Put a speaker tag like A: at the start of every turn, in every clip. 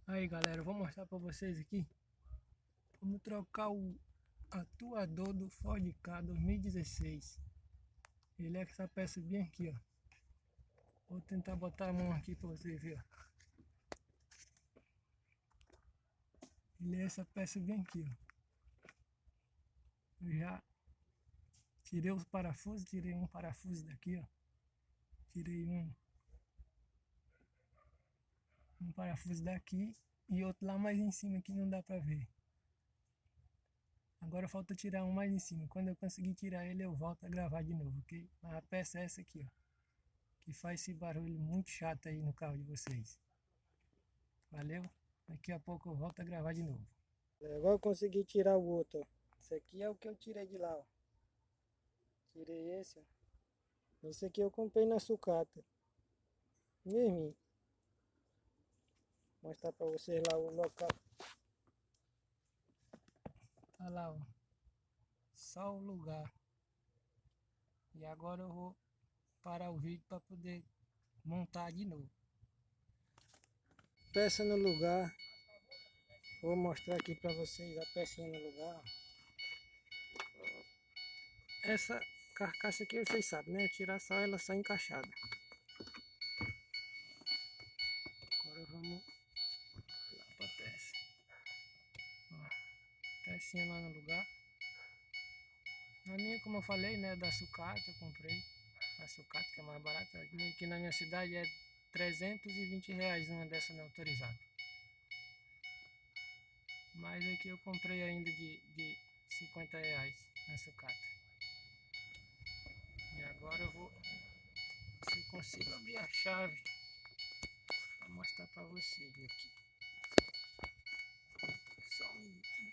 A: Aí galera, eu vou mostrar pra vocês aqui. Vamos trocar o atuador do Ford Ka 2016. Ele é essa peça bem aqui, ó. Vou tentar botar a mão aqui pra vocês verem, ó. Ele é essa peça bem aqui, ó. Eu já tirei os parafusos, tirei um parafuso daqui, ó. Tirei um parafuso daqui e outro lá mais em cima que não dá pra ver. Agora falta tirar um mais em cima. Quando eu conseguir tirar ele, eu volto a gravar de novo, ok? A peça é essa aqui, ó, que faz esse barulho muito chato aí no carro de vocês. Valeu? Daqui a pouco eu volto a gravar de novo. Agora eu consegui tirar o outro, ó. Esse aqui é o que eu tirei de lá, ó. Tirei esse, ó. Esse aqui eu comprei na sucata. Mesmo. Vou mostrar pra vocês lá o local. Tá lá, ó. Só o lugar. E agora eu vou parar o vídeo para poder montar de novo. Peça no lugar. Vou mostrar aqui para vocês a pecinha no lugar. Essa carcaça aqui vocês sabem, né? Tirar só ela só encaixada. Agora vamos lá para peça. Ó, pecinha lá no lugar. A minha, como eu falei, né, da sucata eu comprei. A sucata que é mais barata. Aqui na minha cidade é R$ 320 uma dessa não autorizada. Mas aqui eu comprei ainda de R$ 50 na sucata. E agora eu vou, se eu consigo abrir a chave para mostrar para vocês aqui. Só um minutinho.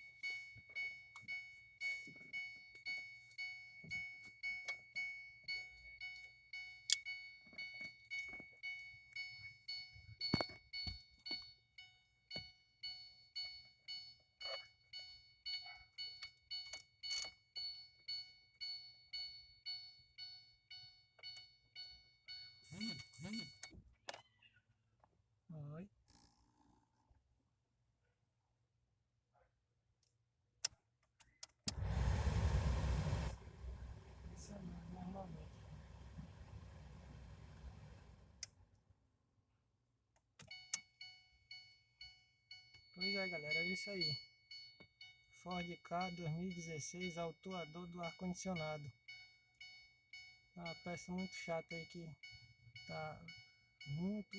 A: Oi. Isso é normalmente. Pois é, galera, é isso aí. Ford Ka 2016, autuador do ar-condicionado. É uma peça muito chata aí que tá muito